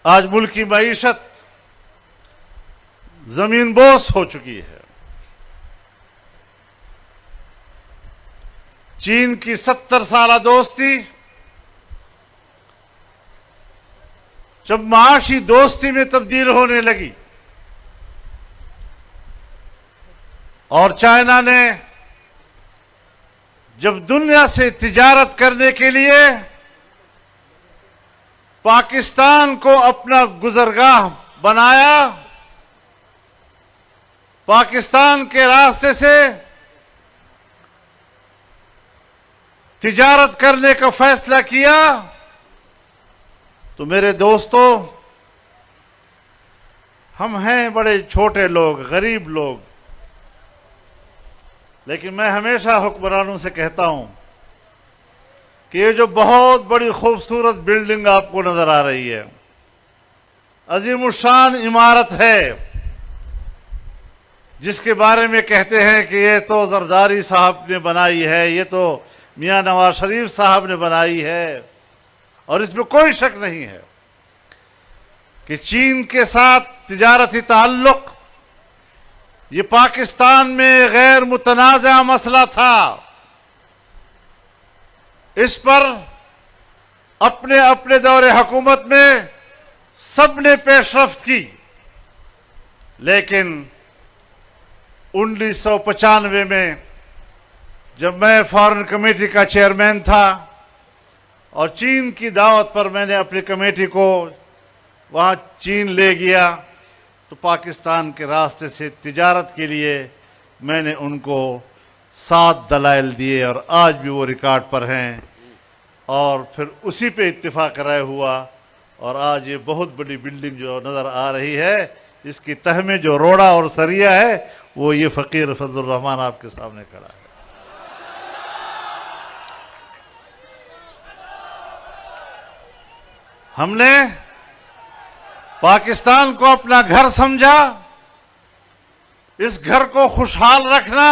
آج ملک کی معیشت زمین بوس ہو چکی ہے. چین کی 70 سالہ دوستی جب معاشی دوستی میں تبدیل ہونے لگی اور چائنا نے جب دنیا سے تجارت کرنے کے لیے پاکستان کو اپنا گزرگاہ بنایا، پاکستان کے راستے سے تجارت کرنے کا فیصلہ کیا، تو میرے دوستو، ہم ہیں بڑے چھوٹے لوگ، غریب لوگ، لیکن میں ہمیشہ حکمرانوں سے کہتا ہوں کہ یہ جو بہت بڑی خوبصورت بلڈنگ آپ کو نظر آ رہی ہے، عظیم الشان عمارت ہے، جس کے بارے میں کہتے ہیں کہ یہ تو زرداری صاحب نے بنائی ہے، یہ تو میاں نواز شریف صاحب نے بنائی ہے، اور اس میں کوئی شک نہیں ہے کہ چین کے ساتھ تجارتی تعلق یہ پاکستان میں غیر متنازع مسئلہ تھا. اس پر اپنے اپنے دور حکومت میں سب نے پیش رفت کی، لیکن 1995 میں جب میں فارن کمیٹی کا چیئرمین تھا اور چین کی دعوت پر میں نے اپنی کمیٹی کو وہاں چین لے گیا، تو پاکستان کے راستے سے تجارت کے لیے میں نے ان کو 7 دلائل دیے، اور آج بھی وہ ریکارڈ پر ہیں، اور پھر اسی پہ اتفاق رائے ہوا، اور آج یہ بہت بڑی بلڈنگ جو نظر آ رہی ہے، اس کی تہ میں جو روڑا اور سریا ہے وہ یہ فقیر فضل الرحمان آپ کے سامنے کھڑا ہے. ہم نے پاکستان کو اپنا گھر سمجھا، اس گھر کو خوشحال رکھنا،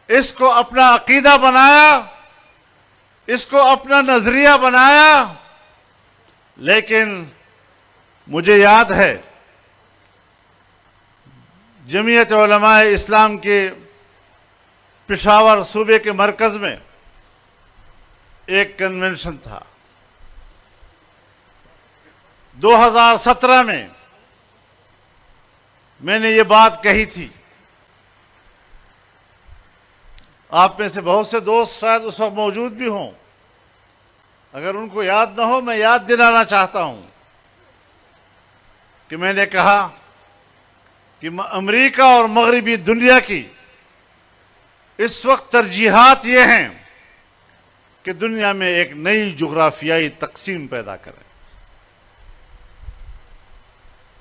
اس کو اپنا عقیدہ بنایا، اس کو اپنا نظریہ بنایا. لیکن مجھے یاد ہے جمعیت علماء اسلام کے پشاور صوبے کے مرکز میں ایک کنونشن تھا. 2017 میں میں نے یہ بات کہی تھی. آپ میں سے بہت سے دوست شاید اس وقت موجود بھی ہوں، اگر ان کو یاد نہ ہو میں یاد دلانا چاہتا ہوں کہ میں نے کہا کہ امریکہ اور مغربی دنیا کی اس وقت ترجیحات یہ ہیں کہ دنیا میں ایک نئی جغرافیائی تقسیم پیدا کریں،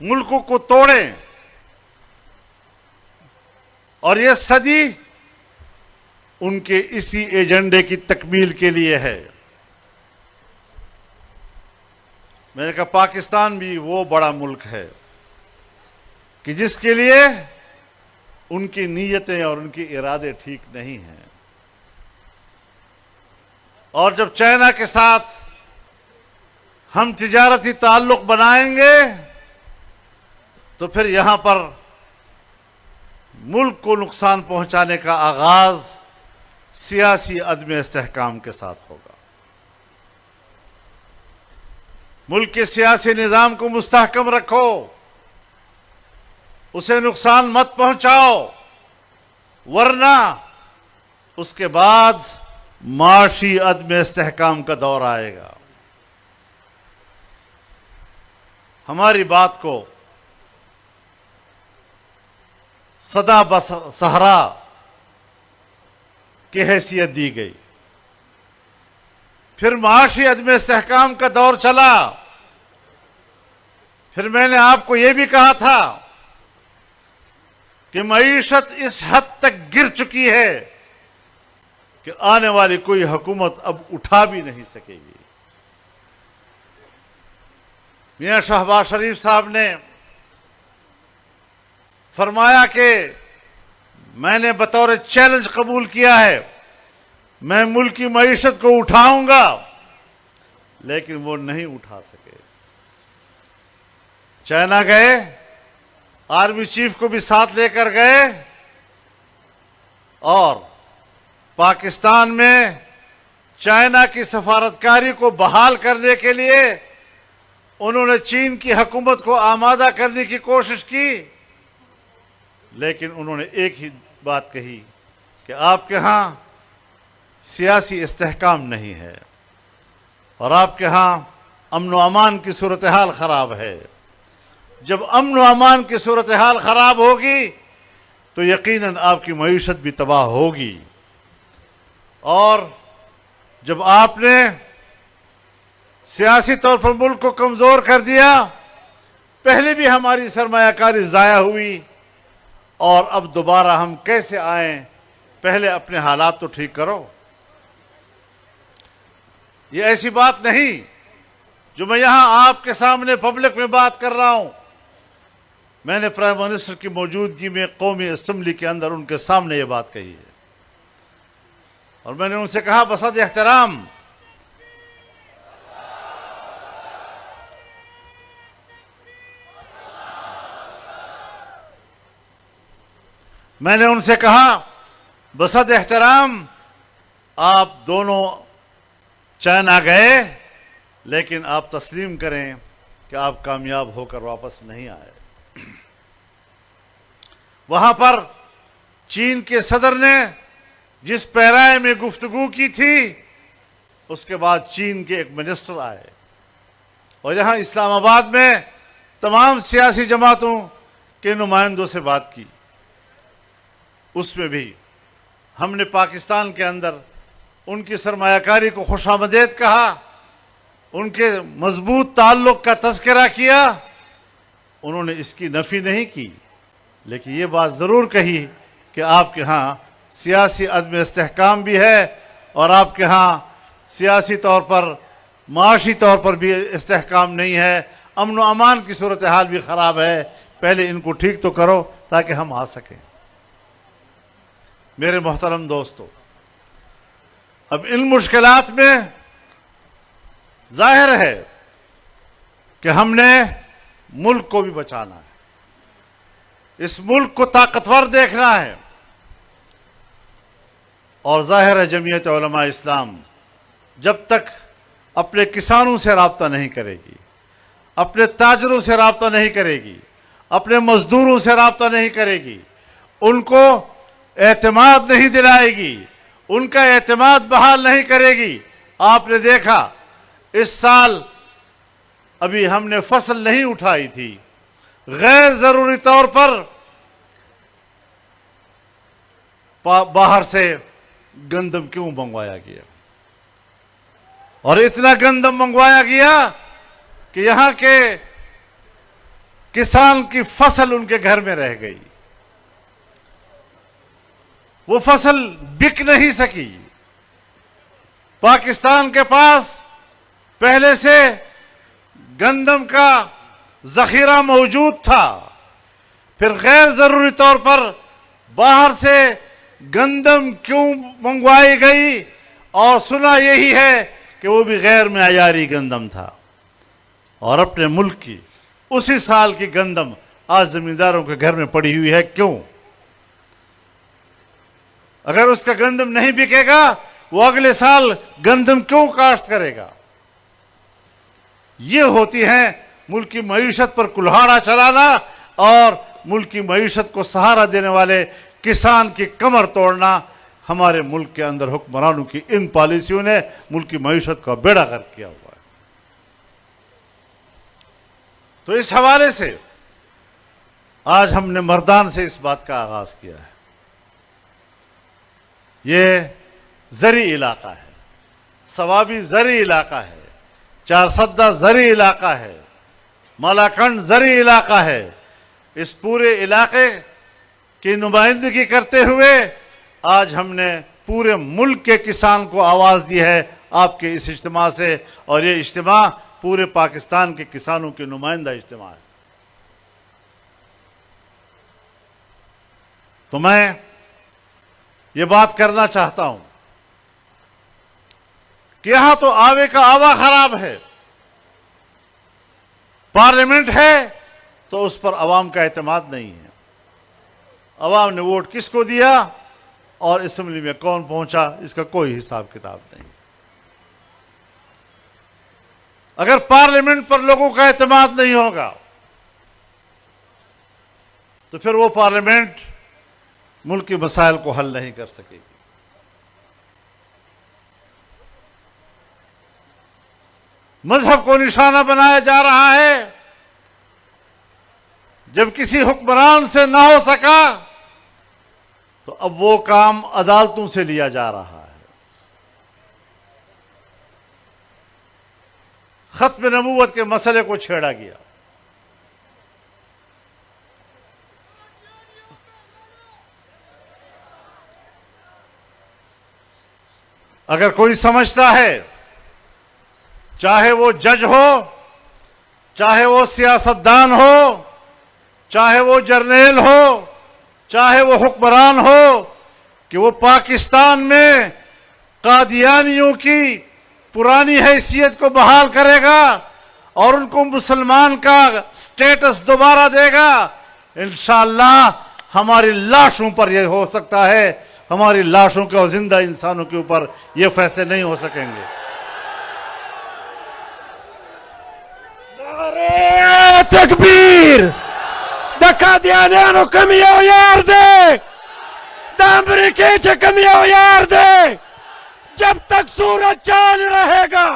ملکوں کو توڑیں، اور یہ صدی ان کے اسی ایجنڈے کی تکمیل کے لیے ہے. میں نے کہا پاکستان بھی وہ بڑا ملک ہے کہ جس کے لیے ان کی نیتیں اور ان کے ارادے ٹھیک نہیں ہیں، اور جب چائنا کے ساتھ ہم تجارتی تعلق بنائیں گے تو پھر یہاں پر ملک کو نقصان پہنچانے کا آغاز سیاسی عدم استحکام کے ساتھ ہوگا. ملک کے سیاسی نظام کو مستحکم رکھو، اسے نقصان مت پہنچاؤ، ورنہ اس کے بعد معاشی عدم استحکام کا دور آئے گا. ہماری بات کو صدا صحرا کی حیثیت دی گئی، پھر معاشی عدم استحکام کا دور چلا. پھر میں نے آپ کو یہ بھی کہا تھا کہ معیشت اس حد تک گر چکی ہے کہ آنے والی کوئی حکومت اب اٹھا بھی نہیں سکے گی. میاں شہباز شریف صاحب نے فرمایا کہ میں نے بطور چیلنج قبول کیا ہے، میں ملک کی معیشت کو اٹھاؤں گا، لیکن وہ نہیں اٹھا سکے. چائنا گئے، آرمی چیف کو بھی ساتھ لے کر گئے اور پاکستان میں چائنا کی سفارتکاری کو بحال کرنے کے لیے انہوں نے چین کی حکومت کو آمادہ کرنے کی کوشش کی، لیکن انہوں نے ایک ہی بات کہی کہ آپ کے ہاں سیاسی استحکام نہیں ہے اور آپ کے ہاں امن و امان کی صورتحال خراب ہے۔ جب امن و امان کی صورتحال خراب ہوگی تو یقیناً آپ کی معیشت بھی تباہ ہوگی، اور جب آپ نے سیاسی طور پر ملک کو کمزور کر دیا، پہلے بھی ہماری سرمایہ کاری ضائع ہوئی اور اب دوبارہ ہم کیسے آئیں؟ پہلے اپنے حالات تو ٹھیک کرو۔ یہ ایسی بات نہیں جو میں یہاں آپ کے سامنے پبلک میں بات کر رہا ہوں، میں نے پرائم منسٹر کی موجودگی میں قومی اسمبلی کے اندر ان کے سامنے یہ بات کہی ہے، اور میں نے ان سے کہا بصد احترام میں نے ان سے کہا بصد احترام آپ دونوں چائنا گئے، لیکن آپ تسلیم کریں کہ آپ کامیاب ہو کر واپس نہیں آئے۔ وہاں پر چین کے صدر نے جس پیرائے میں گفتگو کی تھی، اس کے بعد چین کے ایک منسٹر آئے اور یہاں اسلام آباد میں تمام سیاسی جماعتوں کے نمائندوں سے بات کی۔ اس میں بھی ہم نے پاکستان کے اندر ان کی سرمایہ کاری کو خوش آمدید کہا، ان کے مضبوط تعلق کا تذکرہ کیا۔ انہوں نے اس کی نفی نہیں کی، لیکن یہ بات ضرور کہی کہ آپ کے ہاں سیاسی عدم استحکام بھی ہے اور آپ کے ہاں سیاسی طور پر معاشی طور پر بھی استحکام نہیں ہے، امن و امان کی صورتحال بھی خراب ہے، پہلے ان کو ٹھیک تو کرو تاکہ ہم آ سکیں۔ میرے محترم دوستو، اب ان مشکلات میں ظاہر ہے کہ ہم نے ملک کو بھی بچانا ہے، اس ملک کو طاقتور دیکھنا ہے، اور ظاہر ہے جمعیت علماء اسلام جب تک اپنے کسانوں سے رابطہ نہیں کرے گی، اپنے تاجروں سے رابطہ نہیں کرے گی، اپنے مزدوروں سے رابطہ نہیں کرے گی، ان کو اعتماد نہیں دلائے گی، ان کا اعتماد بحال نہیں کرے گی۔ آپ نے دیکھا اس سال ابھی ہم نے فصل نہیں اٹھائی تھی، غیر ضروری طور پر باہر سے گندم کیوں منگوایا گیا، اور اتنا گندم منگوایا گیا کہ یہاں کے کسان کی فصل ان کے گھر میں رہ گئی، وہ فصل بک نہیں سکی۔ پاکستان کے پاس پہلے سے گندم کا ذخیرہ موجود تھا، پھر غیر ضروری طور پر باہر سے گندم کیوں منگوائی گئی، اور سنا یہی ہے کہ وہ بھی غیر معیاری گندم تھا، اور اپنے ملک کی اسی سال کی گندم آج زمینداروں کے گھر میں پڑی ہوئی ہے۔ کیوں؟ اگر اس کا گندم نہیں بکے گا وہ اگلے سال گندم کیوں کاشت کرے گا؟ یہ ہوتی ہے ملک کی معیشت پر کلہاڑا چلانا اور ملک کی معیشت کو سہارا دینے والے کسان کی کمر توڑنا۔ ہمارے ملک کے اندر حکمرانوں کی ان پالیسیوں نے ملک کی معیشت کا بیڑا غرق کیا ہوا ہے۔ تو اس حوالے سے آج ہم نے مردان سے اس بات کا آغاز کیا ہے۔ یہ زرعی علاقہ ہے، ثوابی زرعی علاقہ ہے، چارسدہ زرعی علاقہ ہے، مالاکنڈ زرعی علاقہ ہے۔ اس پورے علاقے کی نمائندگی کرتے ہوئے آج ہم نے پورے ملک کے کسان کو آواز دی ہے آپ کے اس اجتماع سے، اور یہ اجتماع پورے پاکستان کے کسانوں کے نمائندہ اجتماع ہے۔ تو میں یہ بات کرنا چاہتا ہوں کہ یہاں تو آوے کا آوا خراب ہے، پارلیمنٹ ہے تو اس پر عوام کا اعتماد نہیں ہے. عوام نے ووٹ کس کو دیا اور اسمبلی میں کون پہنچا اس کا کوئی حساب کتاب نہیں. اگر پارلیمنٹ پر لوگوں کا اعتماد نہیں ہوگا تو پھر وہ پارلیمنٹ ملک کے مسائل کو حل نہیں کر سکے گی. مذہب کو نشانہ بنایا جا رہا ہے. جب کسی حکمران سے نہ ہو سکا تو اب وہ کام عدالتوں سے لیا جا رہا ہے. ختم نبوت کے مسئلے کو چھیڑا گیا. اگر کوئی سمجھتا ہے چاہے وہ جج ہو, چاہے وہ سیاستدان ہو, چاہے وہ جرنیل ہو, چاہے وہ حکمران ہو, کہ وہ پاکستان میں قادیانیوں کی پرانی حیثیت کو بحال کرے گا اور ان کو مسلمان کا سٹیٹس دوبارہ دے گا, انشاءاللہ ہماری لاشوں پر یہ ہو سکتا ہے. ہماری لاشوں کے اور زندہ انسانوں کے اوپر یہ فیصلے نہیں ہو سکیں گے. نعرہ تکبیر! دا قادیانیانو کم یو یار دے, دا امریکی چھ کم یو یار دے. جب تک سورج چاند رہے گا,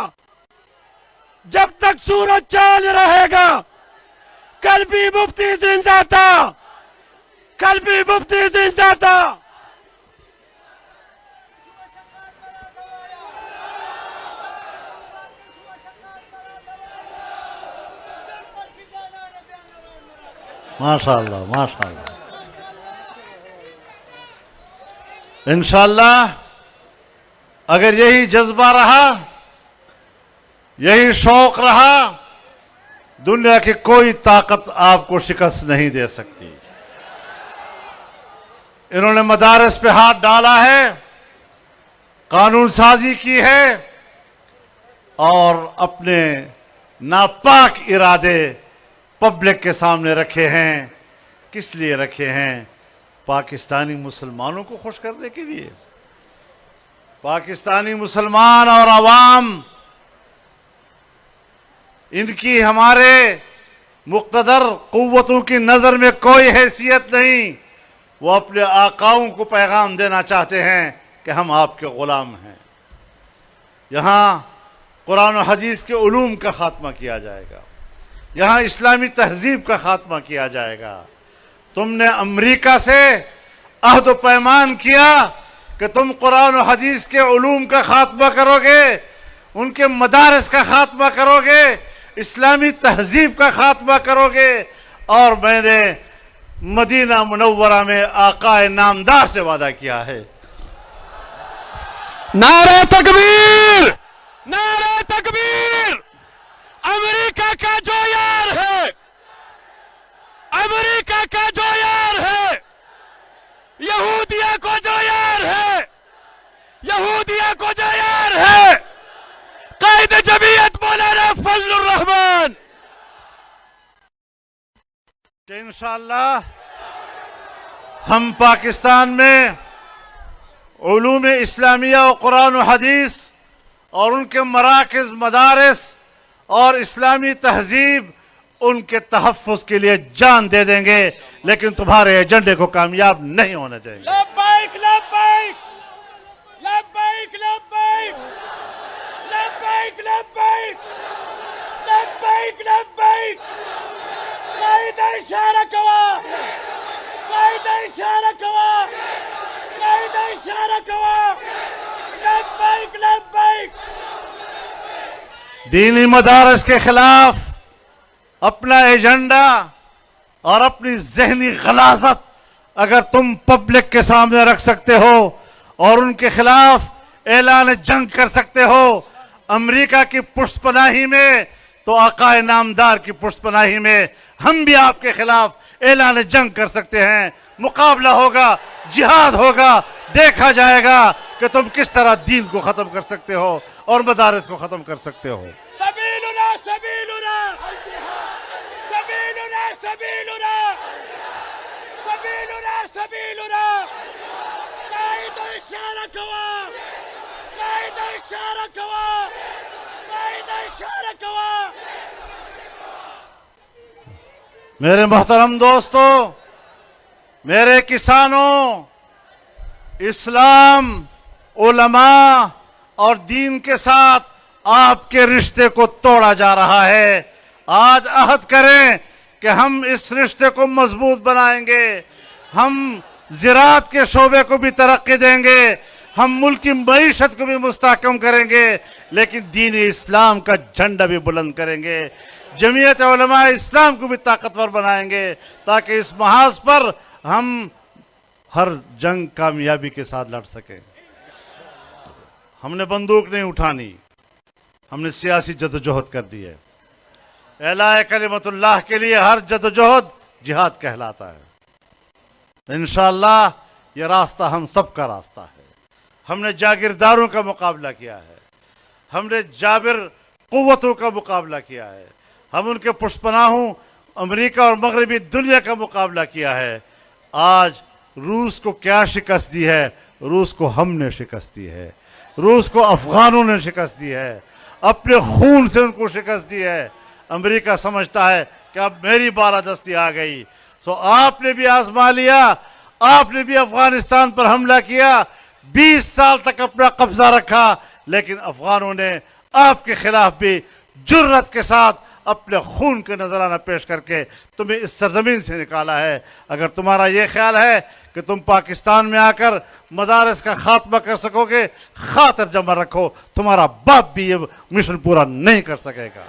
جب تک سورج چاند رہے گا, کل بھی مفتی زندہ تھا, کل بھی مفتی زندہ تھا. ماشاءاللہ ماشاءاللہ. انشاءاللہ اگر یہی جذبہ رہا, یہی شوق رہا, دنیا کی کوئی طاقت آپ کو شکست نہیں دے سکتی. انہوں نے مدارس پہ ہاتھ ڈالا ہے, قانون سازی کی ہے اور اپنے ناپاک ارادے پبلک کے سامنے رکھے ہیں. کس لیے رکھے ہیں؟ پاکستانی مسلمانوں کو خوش کرنے کے لیے. پاکستانی مسلمان اور عوام, ان کی ہمارے مقتدر قوتوں کی نظر میں کوئی حیثیت نہیں. وہ اپنے آقاؤں کو پیغام دینا چاہتے ہیں کہ ہم آپ کے غلام ہیں. یہاں قرآن و حدیث کے علوم کا خاتمہ کیا جائے گا, یہاں اسلامی تہذیب کا خاتمہ کیا جائے گا. تم نے امریکہ سے عہد و پیمان کیا کہ تم قرآن و حدیث کے علوم کا خاتمہ کرو گے, ان کے مدارس کا خاتمہ کرو گے, اسلامی تہذیب کا خاتمہ کرو گے. اور میں نے مدینہ منورہ میں آقا نامدار سے وعدہ کیا ہے. نعرہ تکبیر! نعرہ تکبیر! امریکہ کا جو یار ہے, امریکہ کا جو یار ہے, یہودیہ کو جو یار ہے, یہودیہ کو جو یار ہے, قائد جمعیت مولانا فضل الرحمان. کہ انشاءاللہ ہم پاکستان میں علوم اسلامیہ و قرآن و حدیث اور ان کے مراکز, مدارس اور اسلامی تہذیب, ان کے تحفظ کے لیے جان دے دیں گے, لیکن تمہارے ایجنڈے کو کامیاب نہیں ہونے دیں گے. لبیک لبیک لبیک لبیک لبیک لبیک لبیک لبیک. قائد اشارہ کوا, قائد اشارہ کوا, قائد اشارہ کوا. لبیک لبیک. دینی مدارس کے خلاف اپنا ایجنڈا اور اپنی ذہنی غلاظت اگر تم پبلک کے سامنے رکھ سکتے ہو اور ان کے خلاف اعلان جنگ کر سکتے ہو امریکہ کی پشت پناہی میں, تو آقا نامدار کی پشت پناہی میں ہم بھی آپ کے خلاف اعلان جنگ کر سکتے ہیں. مقابلہ ہوگا, جہاد ہوگا, دیکھا جائے گا کہ تم کس طرح دین کو ختم کر سکتے ہو اور مدارس کو ختم کر سکتے ہو. سبیلنا سبیلنا سبیلنا سبيلنا سبيلنا سبيلنا قائد الإشارة كوا قائد الإشارة كوا قائد الإشارة كوا میرے محترم دوستو، میرے کسانوں، اسلام، علماء اور دین کے ساتھ آپ کے رشتے کو توڑا جا رہا ہے۔ آج عہد کریں کہ ہم اس رشتے کو مضبوط بنائیں گے، ہم زراعت کے شعبے کو بھی ترقی دیں گے، ہم ملک کی معیشت کو بھی مستحکم کریں گے، لیکن دین اسلام کا جھنڈا بھی بلند کریں گے، جمعیت علماء اسلام کو بھی طاقتور بنائیں گے، تاکہ اس محاذ پر ہم ہر جنگ کامیابی کے ساتھ لڑ سکیں۔ ہم نے بندوق نہیں اٹھانی، ہم نے سیاسی جدوجہد کر دی ہے۔ اعلاء کلمت اللہ کے لیے ہر جدوجہد جہاد کہلاتا ہے۔ انشاءاللہ یہ راستہ ہم سب کا راستہ ہے۔ ہم نے جاگیرداروں کا مقابلہ کیا ہے، ہم نے جابر قوتوں کا مقابلہ کیا ہے، ہم ان کے پشپناہوں امریکہ اور مغربی دنیا کا مقابلہ کیا ہے۔ آج روس کو کیا شکست دی ہے؟ روس کو ہم نے شکست دی ہے، روس کو افغانوں نے شکست دی ہے، اپنے خون سے ان کو شکست دی ہے۔ امریکہ سمجھتا ہے کہ اب میری بالادستی آ گئی، سو آپ نے بھی آزما لیا، آپ نے بھی افغانستان پر حملہ کیا، 20 سال تک اپنا قبضہ رکھا، لیکن افغانوں نے آپ کے خلاف بھی جرأت کے ساتھ اپنے خون کے نذرانہ پیش کر کے تمہیں اس سرزمین سے نکالا ہے۔ اگر تمہارا یہ خیال ہے کہ تم پاکستان میں آ کر مدارس کا خاتمہ کر سکو گے، خاطر جمع رکھو، تمہارا باپ بھی یہ مشن پورا نہیں کر سکے گا۔